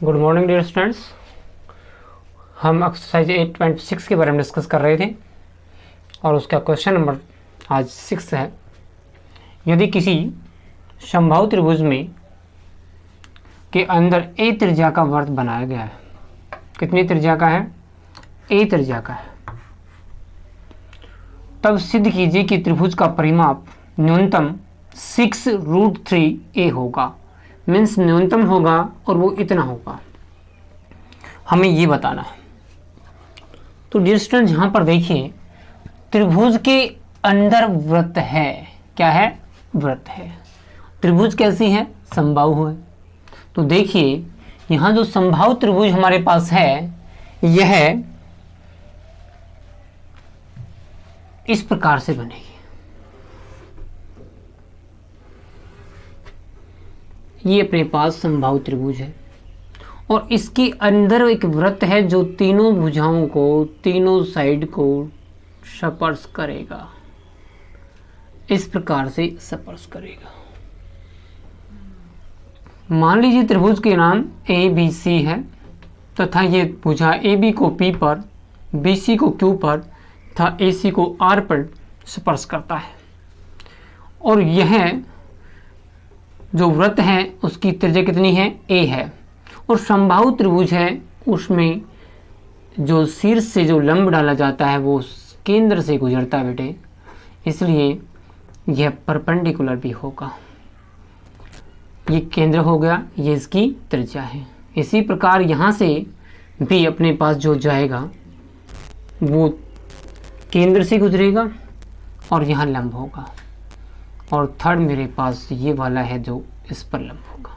Good morning dear students. हम exercise 8.6 के बारे में डिस्कस कर रहे थे और उसका क्वेश्चन नंबर आज 6 है। यदि किसी समबाहु त्रिभुज में के अंदर ए त्रिज्या का वृत्त बनाया गया है, कितनी त्रिज्या का है? ए त्रिज्या का है, तब सिद्ध कीजिए कि त्रिभुज का परिमाप न्यूनतम 6√3a होगा। मीन्स न्यूनतम होगा और वो इतना होगा, हमें ये बताना है। तो डियर स्टूडेंट, यहाँ पर देखिए त्रिभुज के अंदर वृत्त है। क्या है? वृत्त है। त्रिभुज कैसी है? समबाहु है। तो देखिए यहाँ जो समबाहु त्रिभुज हमारे पास है, यह इस प्रकार से बनेगी। ये अपने पास समबाहु त्रिभुज है और इसके अंदर एक वृत्त है जो तीनों भुजाओं को, तीनों साइड को स्पर्श करेगा। इस प्रकार से स्पर्श करेगा। मान लीजिए त्रिभुज के नाम ABC है तथा ये भुजा AB को P पर, BC को Q पर तथा AC को R पर स्पर्श करता है और यह जो वृत्त है उसकी त्रिज्या कितनी है? A है। और समबाहु त्रिभुज है, उसमें जो शीर्ष से जो लंब डाला जाता है वो केंद्र से गुजरता है बेटे, इसलिए यह परपेंडिकुलर भी होगा। ये केंद्र हो गया, ये इसकी त्रिज्या है। इसी प्रकार यहाँ से भी अपने पास जो जाएगा वो केंद्र से गुजरेगा और यहाँ लंब होगा। और थर्ड मेरे पास ये वाला है जो इस पर लंब होगा।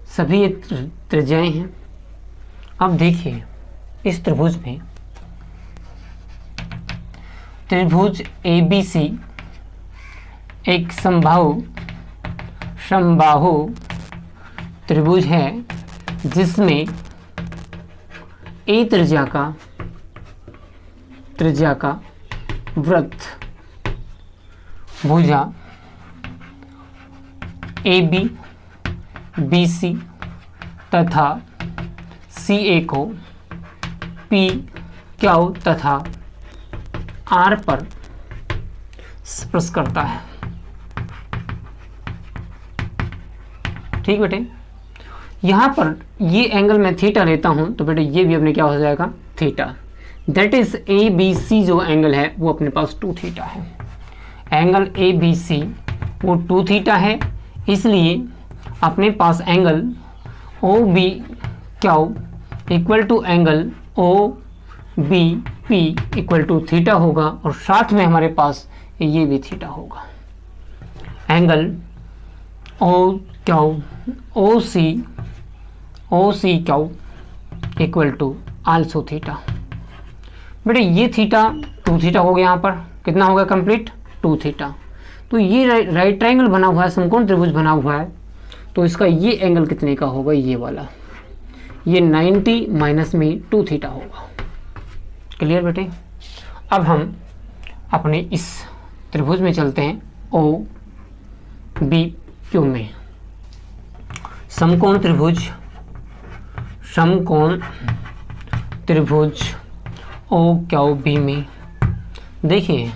सभी ये त्रिज्याएं हैं। अब देखिए इस त्रिभुज में त्रिभुज ABC एक समबाहु त्रिभुज है जिसमें A त्रिज्या का वृत्त भुजा AB, BC तथा CA को P, Q तथा R पर स्पर्श करता है। ठीक बेटे, यहाँ पर ये एंगल मैं थीटा लेता हूँ तो बेटे ये भी अपने क्या हो जाएगा? थीटा। दैट इज ABC जो एंगल है वो अपने पास 2 थीटा है। एंगल ABC वो 2 थीटा है, इसलिए अपने पास angle OBQ equal to angle OBP equal to theta होगा और साथ में हमारे पास ये भी थीटा होगा। Angle OCQ equal to also theta. बेटे ये थीटा 2 थीटा हो गया। यहाँ पर कितना होगा कंप्लीट? 2 थीटा। तो ये राइट ट्रायंगल बना हुआ है, समकोण त्रिभुज बना हुआ है, तो इसका ये एंगल कितने का होगा? ये वाला, ये 90 माइनस में 2 थीटा होगा। क्लियर बेटे? अब हम अपने इस त्रिभुज में चलते हैं OBQ में। समकोण त्रिभुज OQB में देखिए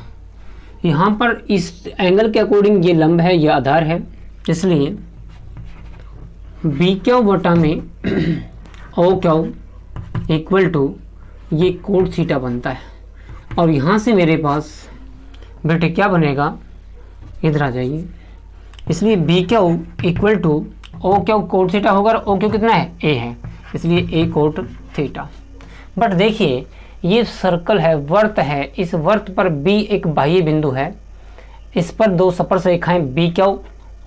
यहाँ पर इस एंगल के अकॉर्डिंग ये लंब है, ये आधार है, इसलिए BQ बटा में OQ इक्वल टू ये कोण थीटा बनता है। और यहाँ से मेरे पास बेटे क्या बनेगा? इधर आ जाइए। इसलिए BQ इक्वल टू OQ कोण थीटा होगा और OQ कितना है? A है, इसलिए A कोण थीटा। बट देखिए ये सर्कल है, वर्त है, इस वर्त पर B एक बाह्य बिंदु है, इस पर 2 स्पर्श रेखाएं BQ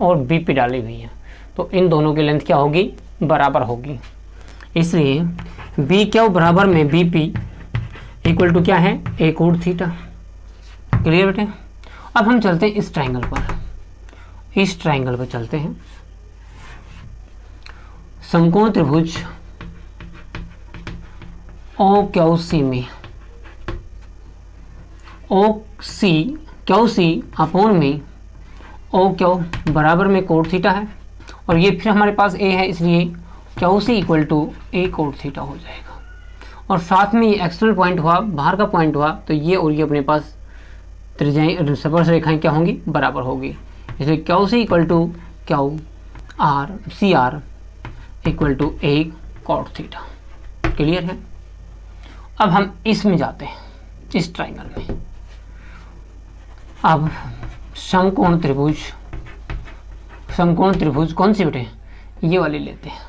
और BP डाली हुई हैं, तो इन दोनों की लेंथ क्या होगी? बराबर होगी। इसलिए BQ बराबर में BP इक्वल टू क्या है? A कोण थीटा। क्लियर बेटे? अब हम चलते हैं इस ट्रायंगल पर। इस ट्रायंगल पर चलते हैं। समकोण त्रिभुज OQC में OQC अपॉन में OQ बराबर में कोण थीटा है और ये फिर हमारे पास A है, इसलिए Q C equal to a cot theta हो जाएगा। और साथ में ये एक्सटर्नल पॉइंट हुआ, बाहर का पॉइंट हुआ, तो ये और ये अपने पास त्रिज्याएं स्पर्श रेखाएं क्या होंगी, बराबर होगी। इसलिए Q C equal to Q R C R equal to a cot theta. Clear है। अब हम इसमें जाते हैं, इस ट्राइंगल में। अब समकोण त्रिभुज कौन सी बेटे, ये वाली लेते हैं।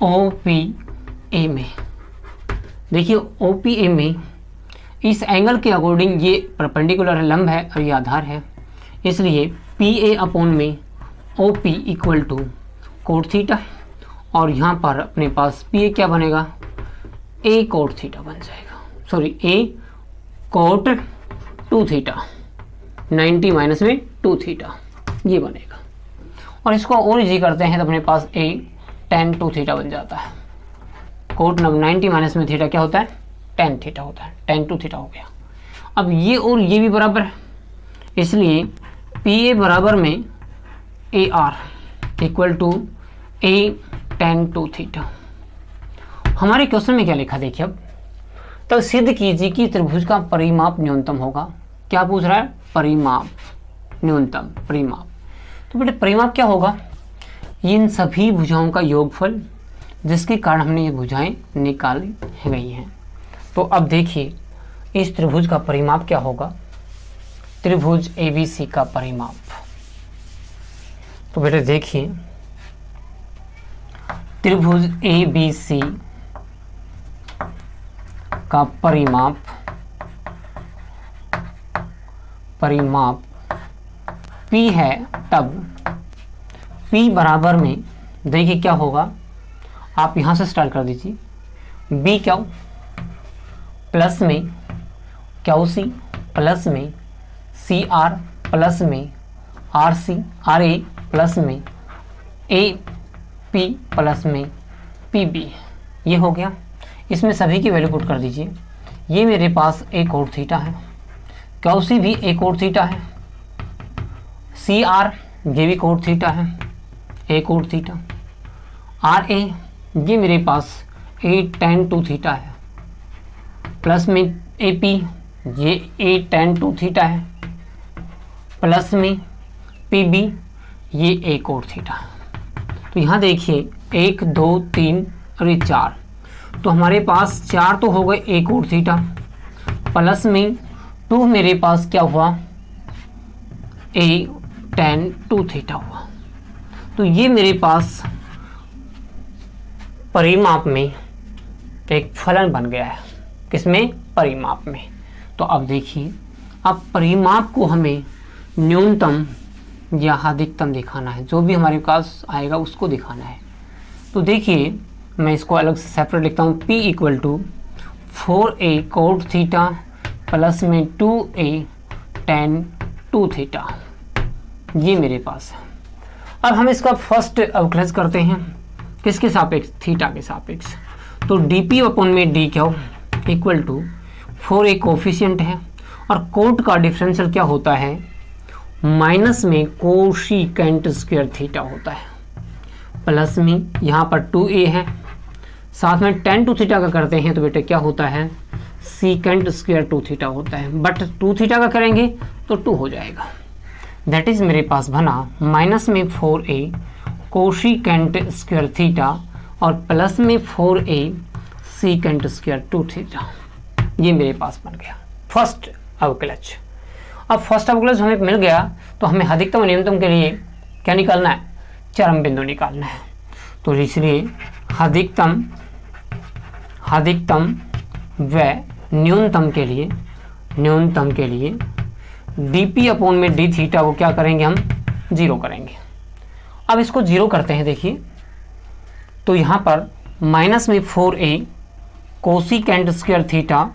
ओ पी ए में देखिए, ओ पी ए में इस एंगल के अकॉर्डिंग ये परपेंडिकुलर है, लंब है, और ये आधार है। इसलिए पी ए अपॉन में O P equal to cot theta, और यहाँ पर अपने पास पी ए क्या बनेगा, ए कोट थीटा बन जाएगा, सॉरी ए कोट 2 थीटा, 90 माइनस में 2 थीटा ये बनेगा। और इसको और इजी करते हैं तो अपने पास ए tan 2 थीटा बन जाता है। कोट 90 माइनस में थीटा क्या होता है, tan थीटा होता है, tan 2 थीटा हो गया। अब ये और ये भी बराबर है, इसलिए पी ए बराबर में A R equal to a tan 2 theta. हमारे क्वेश्चन में क्या लिखा देखिए। अब तो सिद्ध कीजिए कि त्रिभुज का परिमाप न्यूनतम होगा। क्या पूछ रहा है, परिमाप, न्यूनतम परिमाप। तो बेटे परिमाप क्या होगा, इन सभी भुजाओं का योगफल, जिसके कारण हमने ये भुजाएं निकाली गई हैं। तो अब देखिए इस त्रिभुज का परिमाप क्या होगा, त्रिभुज ABC का परिमाप। तो बेटे देखिए त्रिभुज ABC का परिमाप P है, तब P बराबर में देखिए क्या होगा, आप यहां से स्टार्ट कर दीजिए। B क्यू प्लस में क्यू सी प्लस में सी आर प्लस में are C R A plus में ए पी प्लस में पी बी, ये हो गया। इसमें सभी की वैल्यू पुट कर दीजिए। ये मेरे पास ए कोट थीटा है, क्यू सी भी ए कोट थीटा है, सी आर ये भी कोट थीटा है, ए कोट थीटा, आर ए ये मेरे पास ए tan 2 थीटा है, प्लस में ए पी ये ए tan 2 थीटा है, प्लस में पी बी ये ए कोट थीटा है। तो यहाँ देखिए 1 2 3 और ये 4, तो हमारे पास 4 तो हो गए ए कोट थीटा, प्लस में 2 मेरे पास क्या हुआ, ए tan 2 थीटा हुआ। तो ये मेरे पास परिमाप में एक फलन बन गया है, किसमें, परिमाप में। तो अब देखिए, अब परिमाप को हमें न्यूनतम या अधिकतम दिखाना है, जो भी हमारे पास आएगा उसको दिखाना है। तो देखिए मैं इसको अलग से सेपरेट लिखता हूँ, P equal to 4a cot theta plus में 2a tan 2 थीटा, ये मेरे पास है। अब हम इसका फर्स्ट अवकलज करते हैं, किसके सापेक्ष, थीटा के सापेक्ष। तो dp अपॉन में डी क्या हो इक्वल टू 4a कोफिशिएंट है, और कोट का डिफरेंशियल क्या होता है, माइनस में कोशिकेंट स्क्वायर थीटा होता है, प्लस में यहाँ पर 2a है, साथ में tan 2 थीटा का करते हैं तो बेटे क्या होता है, सीकेंट स्क्वायर 2 थीटा होता है, बट 2 थीटा का करेंगे तो 2 हो जाएगा। दैट इज मेरे पास बना माइनस में 4a कोशिकेंट स्क्वायर थीटा और प्लस में 4a सीकेंट स्क्वायर 2 थीटा, ये मेरे पास बन गया फर्स्ट अवकलज। अब फर्स्ट अवकलज हमें मिल गया, तो हमें अधिकतम और न्यूनतम के लिए क्या निकालना है, चरम बिंदु निकालना है। तो इसलिए अधिकतम व न्यूनतम के लिए dp अपॉन में डी थीटा को क्या करेंगे, हम 0 करेंगे। अब इसको 0 करते हैं, देखिए तो यहाँ पर माइनस में 4a कोसिकेंट स्क्वायर थीटा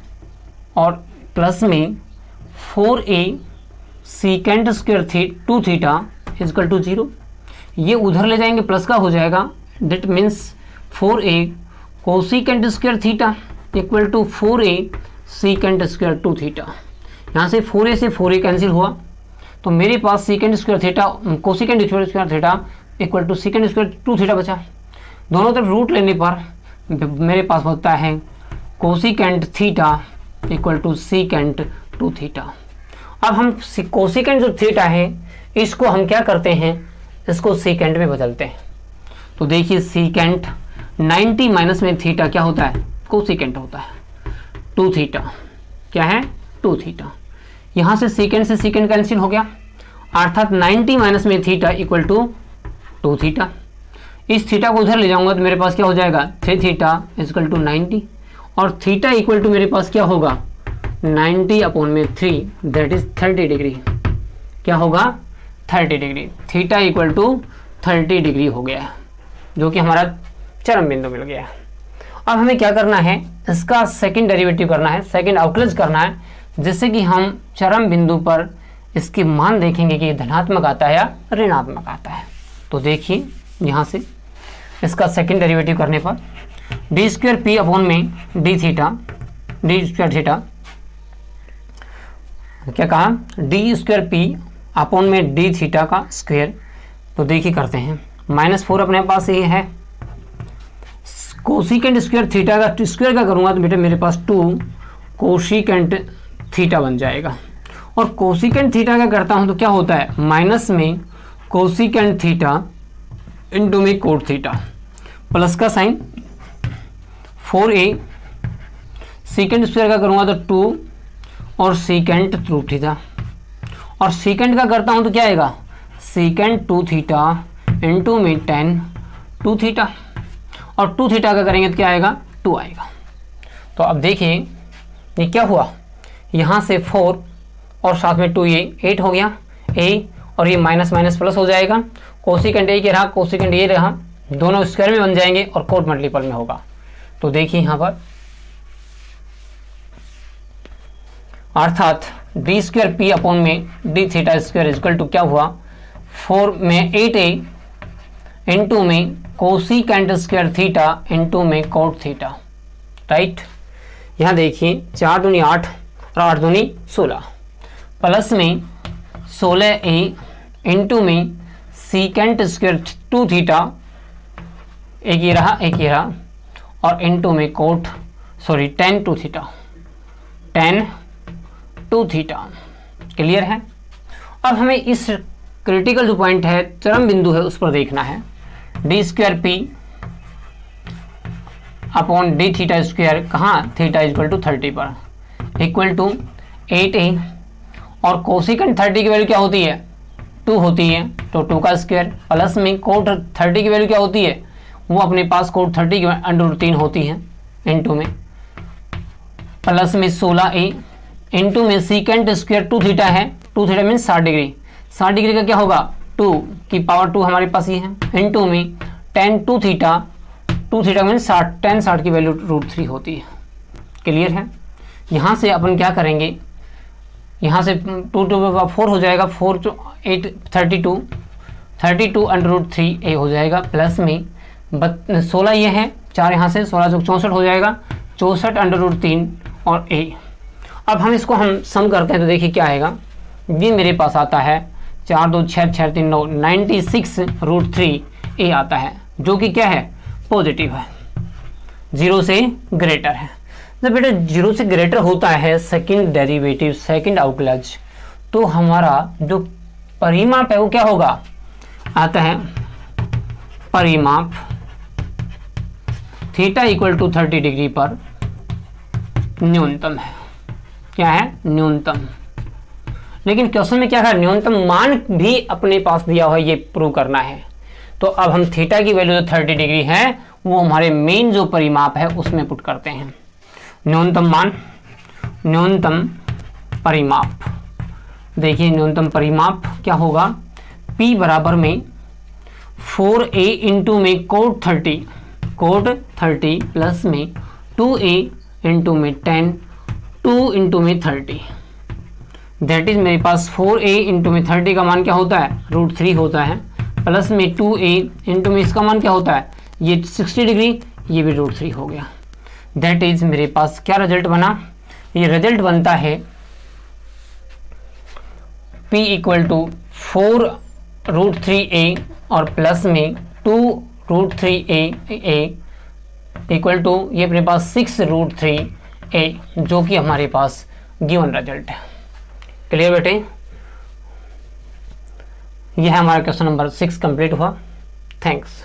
और प्लस में 4a secant square 2 theta equal to 0। ये उधर ले जाएंगे, प्लस का हो जाएगा, that means 4a cosecant square theta equal to 4a secant square 2 theta. यहाँ से 4a से 4a कैंसिल हुआ, तो मेरे पास secant square theta cosecant square theta equal to secant square 2 theta बचा। दोनों तरफ रूट लेने पर मेरे पास होता है cosecant theta equal to secant two theta. अब हम कोसिकेंट जो थीटा है इसको हम क्या करते हैं, इसको सीकेंट में बदलते हैं। तो देखिए सीकेंट 90 माइनस में थीटा क्या होता है, कोसिकेंट होता है, 2 थीटा क्या है, 2 थीटा। यहाँ से सीकेंट कैंसिल हो गया, अर्थात 90 माइनस में थीटा इक्वल टू 2 थीटा। इस थीटा को उधर ले जाऊंगा तो मेरे पास क्या हो जाएगा, 3 थीटा इक्वल टू 90, और थीटा इक्वल टू मेरे पास क्या होगा, 90 अपॉन में 3 दैट इज 30 डिग्री। क्या होगा, 30 degree. Theta equal to 30 degree हो गया, जो कि हमारा चरम बिंदु मिल गया। अब हमें क्या करना है, इसका सेकंड डेरिवेटिव करना है, सेकंड अवकलज करना है, जिससे कि हम चरम बिंदु पर इसके मान देखेंगे कि धनात्मक आता है या ऋणात्मक आता है। तो देखिए यहाँ से इसका सेकंड डेरिवेटिव करने पर डी स्क्वायर पी अपॉन में डी स्क्वायर थीटा, क्या कहा, डी स्क्वायर पी अपॉन में डी थीटा का स्क्वायर। तो देखिए करते हैं, -4 अपने पास ये है, कोसिकेंट स्क्वायर थीटा का स्क्वायर का करूंगा तो बेटा मेरे पास 2 कोसिकेंट थीटा बन जाएगा। और कोसिकेंट थीटा का करता हूं तो क्या होता है, माइनस में कोसिकेंट थीटा इंटू में कोट थीटा, प्लस का साइन 4a, सीकेंट स्क्वायर का करूंगा तो 2 और सीकेंट रूट थीटा, और सीकेंट का करता हूं तो क्या आएगा, सीकेंट 2 थीटा इंटू में 10 2 थीटा, और 2 थीटा का करेंगे तो क्या आएगा, 2 आएगा। तो अब देखिए ये क्या हुआ, यहाँ से 4 और साथ में 2 ये 8 हो गया, a और ये माइनस माइनस प्लस हो जाएगा, कोसिकेंट a के रहा, कोसिकेंट ये रहा, दोनों स्क्वायर में बन जाएंगे और कोट मल्टीपल में होगा। तो देखिए यहाँ पर अर्थात डी स्क्वायर पी अपॉन में D theta square equal to क्या हुआ, 4 में 8a इंटू में कोसिकेंट स्क्वायर थीटा इंटू में कोट थीटा, राइट। यहाँ देखिए 4 दूनी 8 और 8 दूनी 16, प्लस में 16a इंटू में सीकेंट स्क्वायर 2 थीटा, एक ये रहा, और इंटू में cot tan 2 theta, tan 2 theta. Clear है। अब हमें इस क्रिटिकल जो पॉइंट है, चरम बिंदु है, उस पर देखना है। D square P upon D theta square, कहाँ, थीटा इक्वल टू 30 पर, इक्वल टू 8a, और कोसिकेंट 30 की वैल्यू क्या होती है, 2 होती है, तो 2 का स्क्वायर, प्लस में कोट 30 की वैल्यू क्या होती है, वो अपने पास कोट 30 की √3 होती है, इंटू में प्लस में 16a इंटू में सीकेंट स्क्वायर 2 थीटा है, 2 थीटा मीन 60 डिग्री, 60 डिग्री का क्या होगा, 2 की पावर 2 हमारे पास ही है, इंटू में tan 2 theta, 2 theta mean 60, tan 60 की वैल्यू √3 होती है। क्लियर है। यहाँ से अपन क्या करेंगे, यहाँ से 2 2 4 हो जाएगा, 4 to 8 32 √3a हो जाएगा, प्लस में 16 ये है, 4 यहाँ से 16 जो 64 हो जाएगा, 64 √3 और a। अब हम इसको सम करते हैं तो देखिए क्या आएगा, ये मेरे पास आता है 4 2 6 6 3 9 96 √3a आता है, जो कि क्या है, पॉजिटिव है, 0 से ग्रेटर है। जब बेटा 0 से ग्रेटर होता है सेकंड डेरिवेटिव, सेकंड अवकलज, तो हमारा जो परिमाप है वो क्या होगा, आता है परिमाप थीटा इक्वल टू 30 डिग्री पर न्यूनतम है। क्या है, न्यूनतम। लेकिन क्वेश्चन में क्या है, न्यूनतम मान भी अपने पास दिया हुआ है, ये प्रूव करना है। तो अब हम थीटा की वैल्यू जो 30 डिग्री है वो हमारे मेन जो परिमाप है उसमें पुट करते हैं। न्यूनतम मान, न्यूनतम परिमाप, देखिए न्यूनतम परिमाप क्या होगा, P बराबर में 4a इंटू में कोट 30 प्लस में 2a इंटू में 10, 2 इंटू में 30, दैट इज मेरे पास 4a इंटू में 30 का मान क्या होता है, √3 होता है, प्लस में 2a इंटू में इसका मान क्या होता है, ये 60 डिग्री, ये भी √3 हो गया। दैट इज मेरे पास क्या रिजल्ट बना, ये रिजल्ट बनता है P इक्वल टू 4 √3a और प्लस में 2 √3a इक्वल टू ये अपने पास 6√3a, जो कि हमारे पास गिवन रिजल्ट है। क्लियर बेटे? यह हमारा क्वेश्चन नंबर 6 कंप्लीट हुआ। थैंक्स।